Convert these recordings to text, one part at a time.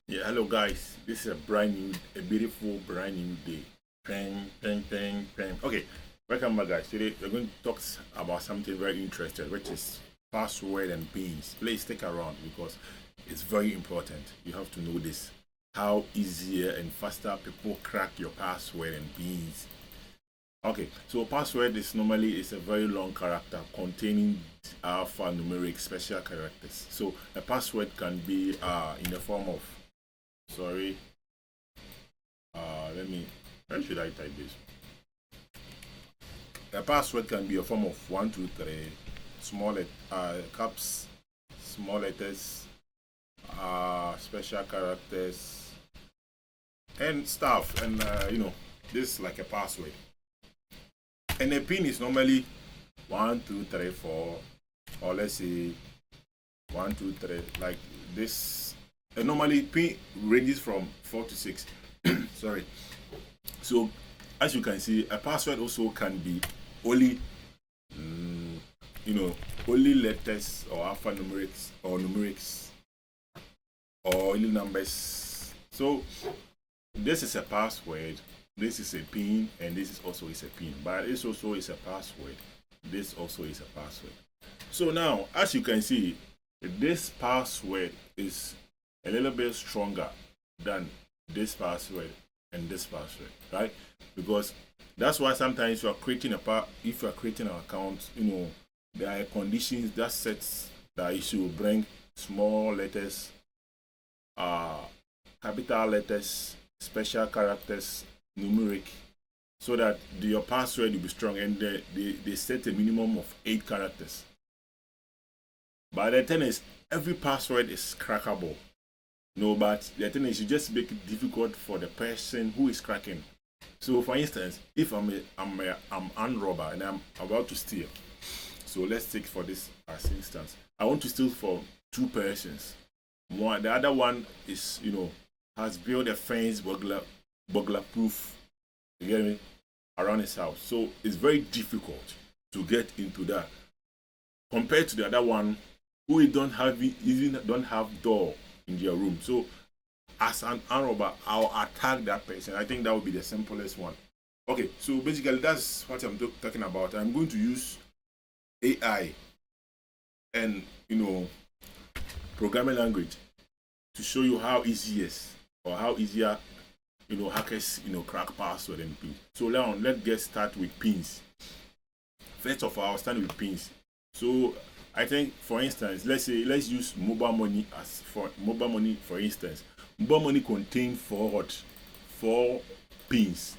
Yeah, hello guys. This is a beautiful brand new day. Bang, bang, bang, bang. Okay, welcome back, guys. Today we're going to talk about something very interesting, which is password and pins. Please stick around because it's very important. You have to know this. How easier and faster people crack your password and pins. Okay, so password is normally a very long character containing alphanumeric special characters. So a password can be in the form of sorry let me where should I type this? A password can be a form of 1 2 3 caps, small letters, special characters and stuff, and this is like a password. And a pin is normally 1 2 3 4, or let's say 1 2 3, like this. And normally pin ranges from 4 to 6. Sorry. So as you can see, a password also can be only only letters or alphanumerics or numerics or only numbers. So this is a password, this is a pin, and this is also is a pin. But this also is a password. This also is a password. So now, as you can see, this password is a little bit stronger than this password and this password, right? Because that's why sometimes you are creating if you are creating an account, there are conditions that sets that you should bring small letters, capital letters, special characters, numeric, so that your password will be strong, and they set a minimum of 8 characters. But the thing is, every password is crackable. No, but the thing is, you just make it difficult for the person who is cracking. So, for instance, if I'm armed robber and I'm about to steal, so let's take for this as instance, I want to steal for 2 persons. The other one is has built a fence burglar proof. You get me? Around his house, so it's very difficult to get into that compared to the other one who even don't have door in their room. So as an armed robber, I'll attack that person. I think that would be the simplest one. Okay, so basically that's what I'm talking about. I'm going to use AI and programming language to show you how easy is or how easier hackers crack password and pins. So now let's get started with pins. First of all, I'll start with pins. So I think, for instance, let's use mobile money for instance. Mobile money contains four pins,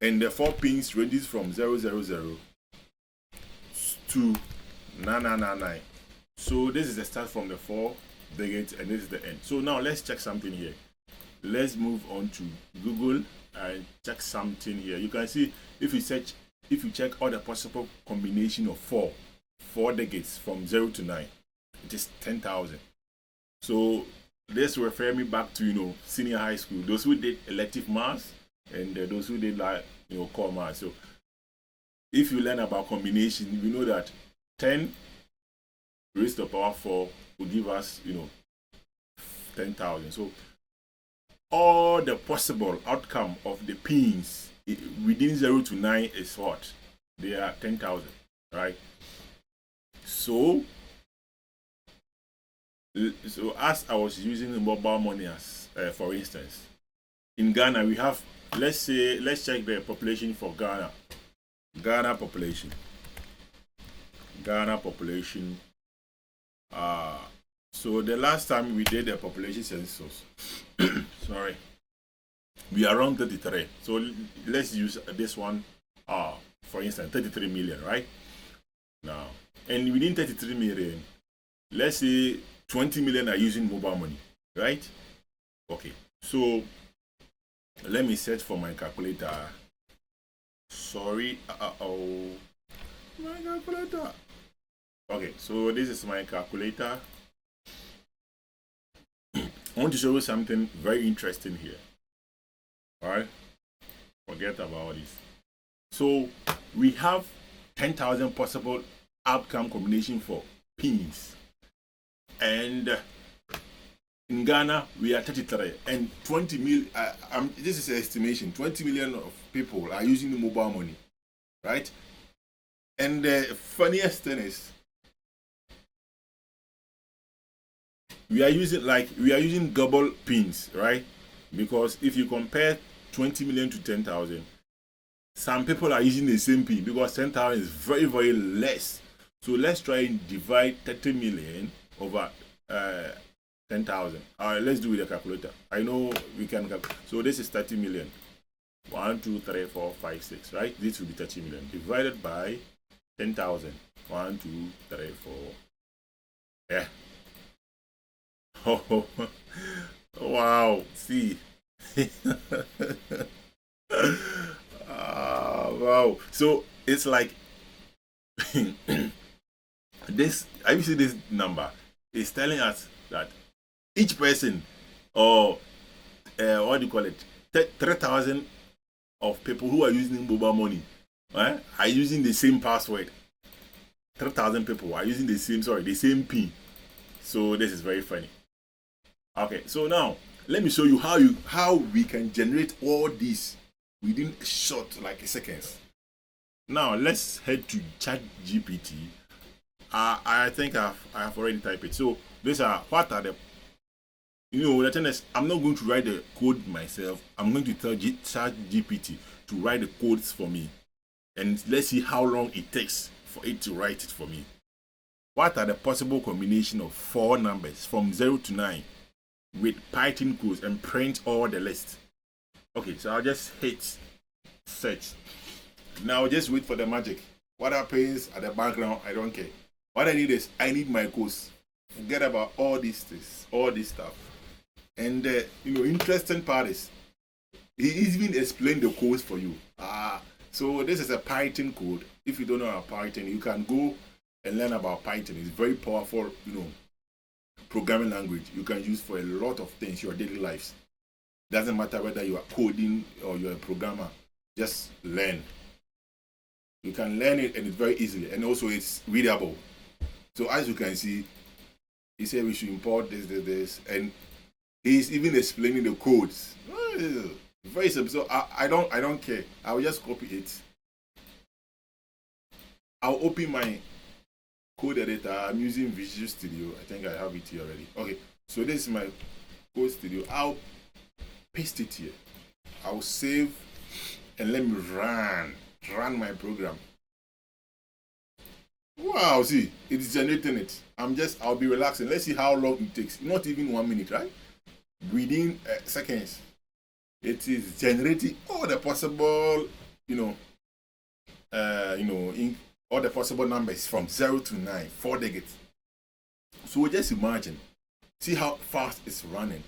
and the 4 pins ranges from 000 to 9999. So this is the start from the 4 digits, and this is the end. So now let's check something here. Let's move on to Google and check something here. You can see if you check all the possible combination of four digits from 0 to 9, it is 10,000. So this refer me back to senior high school, those who did elective maths and those who did core maths. So if you learn about combination, you know that 10 raised to the power 4 will give us 10,000. So all the possible outcome of the pins within 0 to 9 is what? They are 10,000, right? So as I was using mobile money as for instance, in Ghana we have, let's check the population for Ghana. Ghana population. So the last time we did the population census, sorry, we are around 33. So let's use this one. For instance, 33 million, right? Now, and within 33 million, let's say 20 million are using mobile money, right? Okay, so let me search for my calculator. Sorry, my calculator. Okay, so this is my calculator. I want to show you something very interesting here. Alright, forget about this. So we have 10,000 possible outcome combination for pins, and In Ghana, we are 33, and 20 million. This is an estimation. 20 million of people are using the mobile money, right? And the funniest thing is, we are using double pins, right? Because if you compare 20 million to 10,000, some people are using the same pin because 10,000 is very, very less. So let's try and divide 30 million over 10,000. Let's do with a calculator. I know we can calculate. So this is 30 million. 1, 2, 3, 4, 5, 6, right? This will be 30 million divided by 10,000. 1, 2, 3, 4. Yeah. Oh, wow. See. Wow. So it's like this. I see this number is telling us that each person, or what do you call it, 3,000 of people who are using mobile money, are using the same password. 3,000 people are using the same pin. So this is very funny. Okay, so now let me show you how we can generate all this within a short seconds. Now let's head to ChatGPT. I think I've already typed it. So these are what are the the thing is, I'm not going to write the code myself. I'm going to tell ChatGPT to write the codes for me, and let's see how long it takes for it to write it for me. What are the possible combination of 4 numbers from 0 to 9 with Python codes, and print all the list? Okay, so I'll just hit search. Now just wait for the magic. What happens at the background, I don't care. What I need is, I need my codes. Forget about all this stuff. And interesting part is, he even explained the codes for you. So this is a Python code. If you don't know about Python, you can go and learn about Python. It's very powerful, programming language you can use for a lot of things, your daily lives. Doesn't matter whether you are coding or you're a programmer. Just learn. You can learn it, and it's very easy, and also it's readable. So as you can see, he said we should import this, and he's even explaining the codes. Very simple. So I don't care. I will just copy it. I'll open my code editor. I'm using Visual Studio. I think I have it here already. Okay, so this is my code studio. I'll paste it here. I'll save, and let me run my program. Wow, see, it's generating it. I'll be relaxing. Let's see how long it takes. Not even 1 minute, right? Within seconds, it is generating all the possible, all the possible numbers from 0 to 9, 4 digits. So just imagine, see how fast it's running.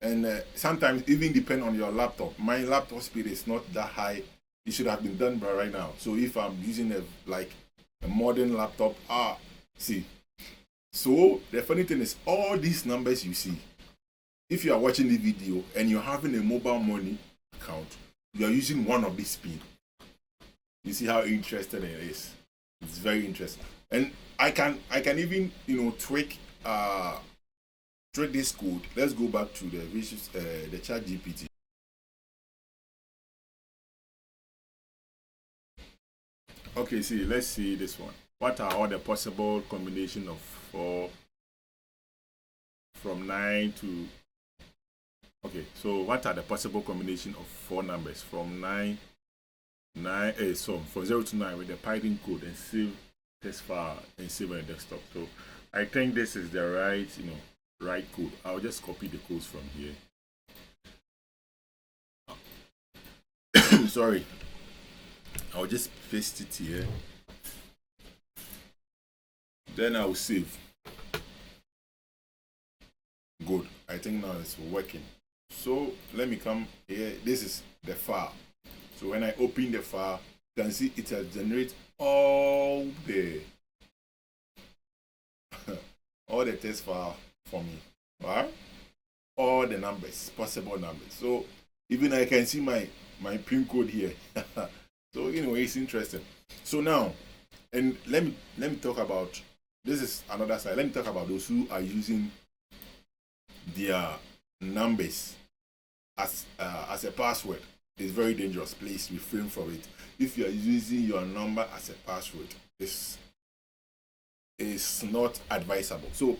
And sometimes even depend on your laptop. My laptop speed is not that high. It should have been done by right now. So if I'm using a modern laptop, see. So the funny thing is, all these numbers you see, if you are watching the video and you're having a mobile money account, you are using one of these pins. You see how interesting it is. It's very interesting. And I can even tweak this code. Let's go back to the ChatGPT. Okay, see, let's see this one. What are all the possible combination of 4 from 9 to... Okay, so what are the possible combination of 4 numbers from from 0 to 9 with the Python code, and save this file and save on the desktop? So I think this is the right code. I'll just copy the codes from here. Sorry. I'll just paste it here. Then I'll save. Good. I think now it's working. So let me come here. This is the file. So when I open the file, you can see it has generated all the test file for me. Right? All the numbers, possible numbers. So even I can see my pin code here. So it's interesting. So now, and let me talk about, this is another side. Let me talk about those who are using their numbers as a password is very dangerous. Please refrain from it. If you are using your number as a password, this is not advisable. So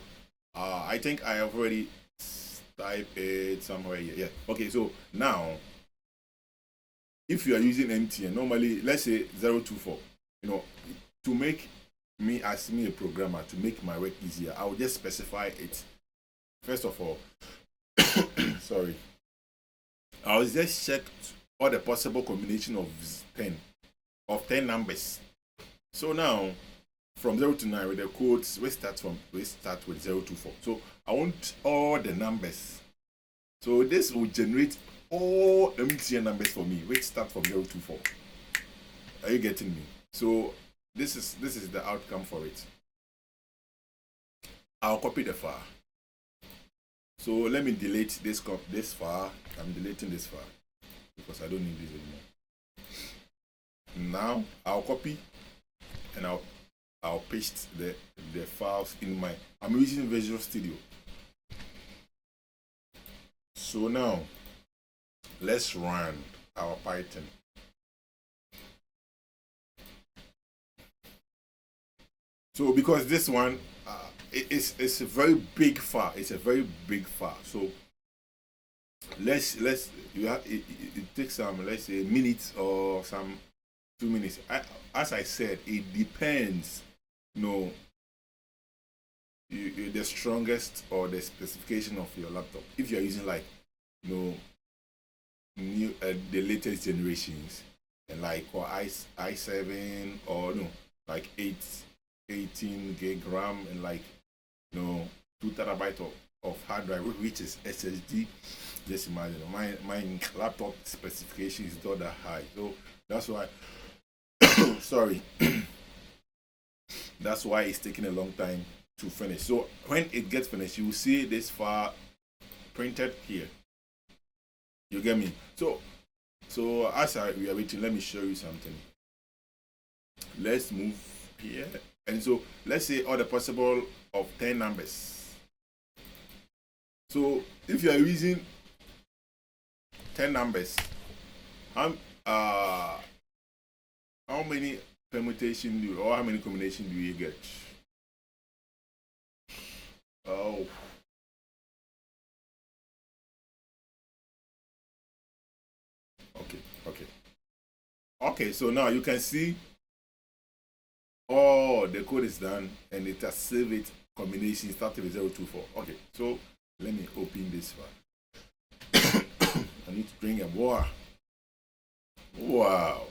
I think I have already typed it somewhere here. Yeah. Okay. So now, if you are using MTN, normally let's say 024. To make me as a programmer, to make my work easier, I will just specify it. First of all, sorry, I'll just check all the possible combination of 10 numbers. So now, from 0 to 9 with the codes, we start with 024. So I want all the numbers. So this will generate all MTN numbers for me, which start from 024. Are you getting me? So this is the outcome for it. I'll copy the file. So let me delete this file. I'm deleting this file because I don't need this anymore. Now I'll copy and I'll paste the files in I'm using Visual Studio. So now let's run our Python. So because this one it's a very big file. It's a very big file. So it takes some, let's say, minutes or some 2 minutes. As I said, it depends. The strongest or the specification of your laptop. If you're using new the latest generations, and or i7 or 18 gig RAM and 2 terabyte of hard drive, which is SSD. Just imagine my laptop specification is not that high, so that's why sorry that's why it's taking a long time to finish. So when it gets finished, you will see this file printed here. You get me? So as we are waiting, let me show you something. Let's move here. And so let's say all the possible of 10 numbers. So if you are using 10 numbers, how many permutation or how many combination do you get? Oh. Okay, so now you can see the code is done and it has saved it combination starting with 024. Okay, so let me open this file. I need to bring a water. Wow.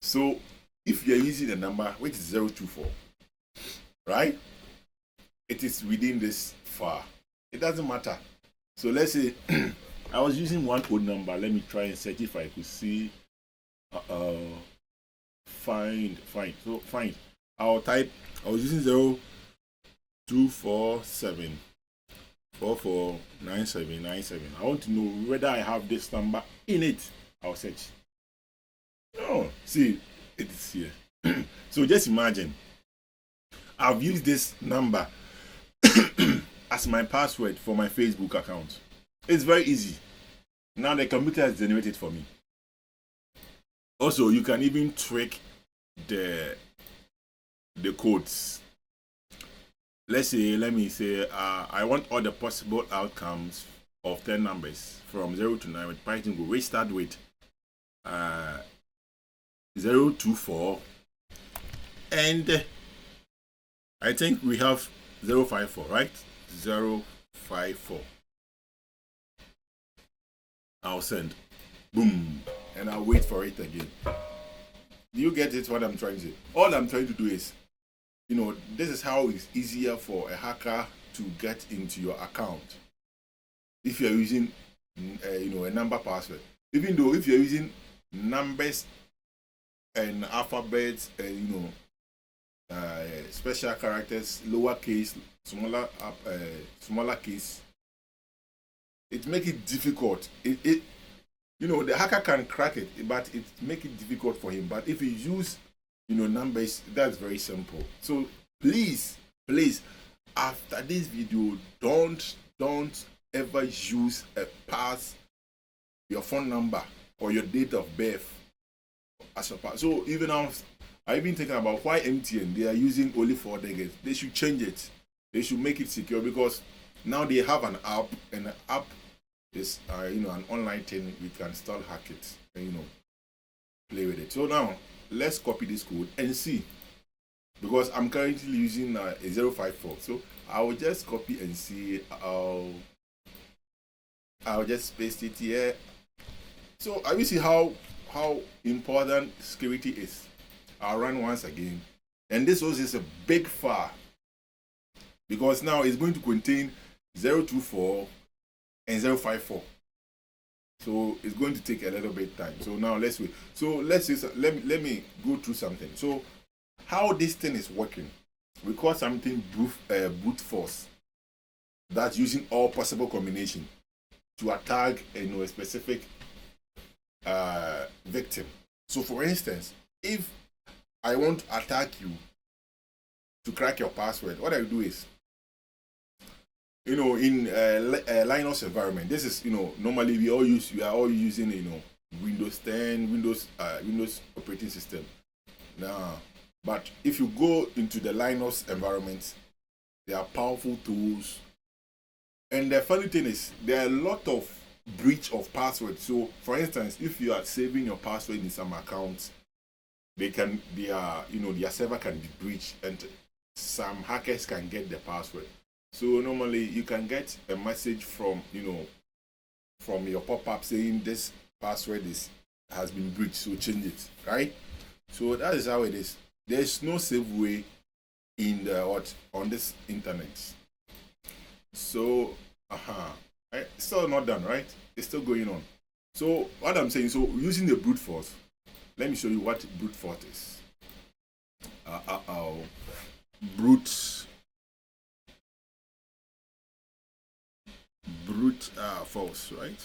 So if you're using a number which is 024, right? It is within this file. It doesn't matter. So let's say I was using one code number. Let me try and search if I could see. Find. So find. I'll type. I was using 0247 449797. I want to know whether I have this number in it. I'll search. Oh, see, it is here. So just imagine. I've used this number as my password for my Facebook account. It's very easy. Now the computer has generated for me. Also, you can even tweak the codes. Let me say, I want all the possible outcomes of 10 numbers from 0 to 9 with Python Go. We start with 024, and I think we have 054, right? 054. I'll send. Boom. And I'll wait for it again. Do you get it? What I'm trying to say? All I'm trying to do is, this is how it's easier for a hacker to get into your account. If you're using, a number password. Even though if you're using numbers and alphabets and, special characters, lowercase, smaller case, it makes it difficult. The hacker can crack it, but it make it difficult for him. But if you use, numbers, that's very simple. So please, after this video, don't ever use your phone number or your date of birth as your pass. So even I've been thinking about why MTN they are using only 4 digits. They should change it. They should make it secure because now they have an app, and the app is an online thing. We can still hack it and play with it. So now let's copy this code and see, because I'm currently using a 054. So I will just copy and see. I'll just paste it here. So I will see how important security is. I'll run once again, and this was just a big file because now it's going to contain 024 and 054. So it's going to take a little bit time. So now let's wait. So let me go through something. So how this thing is working, we call something brute force. That's using all possible combination to attack a specific victim. So for instance, if I want to attack you to crack your password, what I do is, in Linux environment, this is normally we are all using Windows 10, Windows operating system. Now, but if you go into the Linux environment, there are powerful tools, and the funny thing is there are a lot of breach of passwords. So for instance, if you are saving your password in some accounts, their server can be breached, and some hackers can get the password. So normally you can get a message from your pop-up saying this password has been breached, so change it, right? So that is how it is. There's no safe way on this internet. So it's still not done, right? It's still going on. So what I'm saying, so using the brute force, let me show you what brute force is. Brute force, right?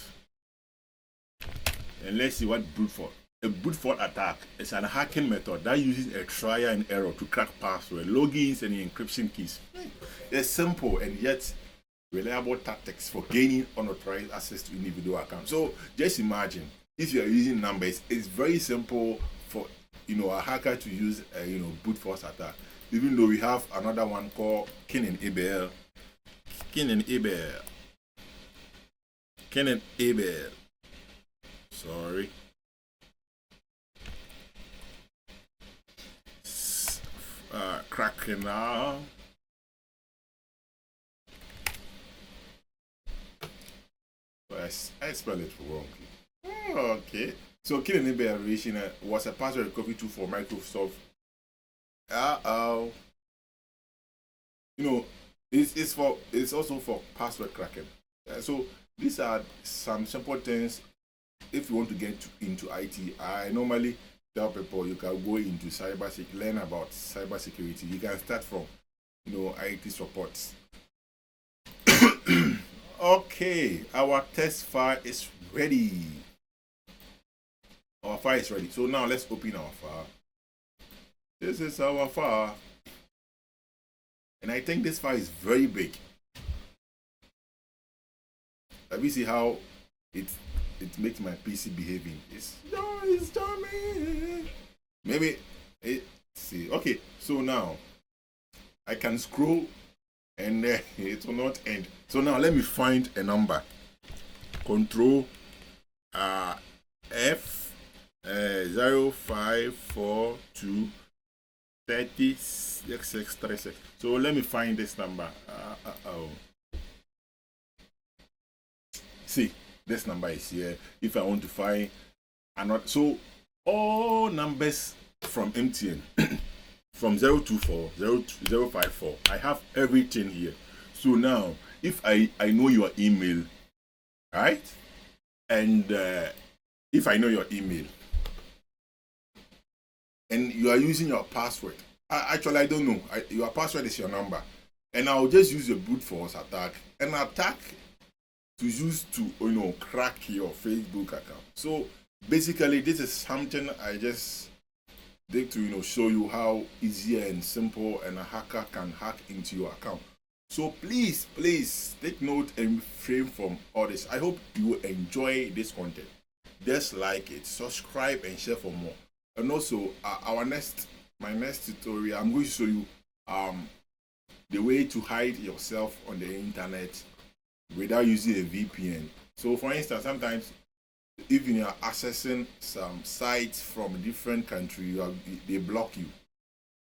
And let's see what brute force. A brute force attack is an hacking method that uses a trial and error to crack password, logins, and encryption keys. It's simple and yet reliable tactics for gaining unauthorized access to individual accounts. So just imagine if you are using numbers, it's very simple for a hacker to use a brute force attack. Even though we have another one called Cain and Abel. Sorry. Cracking now. I spelled it wrong. Okay. So Cain and Abel was a password recovery tool for Microsoft. It's also for password cracking. So these are some simple things. If you want to get into IT, I normally tell people you can go into learn about cybersecurity. You can start from IT support. Okay, our test file is ready. Our file is ready. So now let's open our file. This is our file. And I think this file is very big. Let me see how it makes my PC behaving. It's charming. Maybe see. Okay, so now I can scroll and it will not end. So now let me find a number. Control F 0542 3636. So let me find this number. See, this number is here. If I want to find another, so all numbers from MTN from 024 054, I have everything here. So now if I know your email, right, and if I know your email and you are using your password, actually I don't know, your password is your number, and I'll just use a brute force attack to use to crack your Facebook account. So basically this is something I just did to show you how easy and simple and a hacker can hack into your account. So please take note and refrain from all this. I hope you enjoy this content. Just like it, subscribe and share for more. And also my next tutorial, I'm going to show you the way to hide yourself on the internet without using a VPN. So for instance, sometimes even you are accessing some sites from a different country, they block you.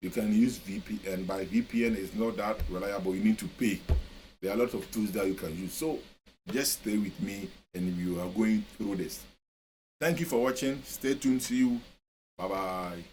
You can use VPN, but VPN is not that reliable. You need to pay. There are a lot of tools that you can use. So just stay with me and you are going through this. Thank you for watching. Stay tuned. See you. Bye bye.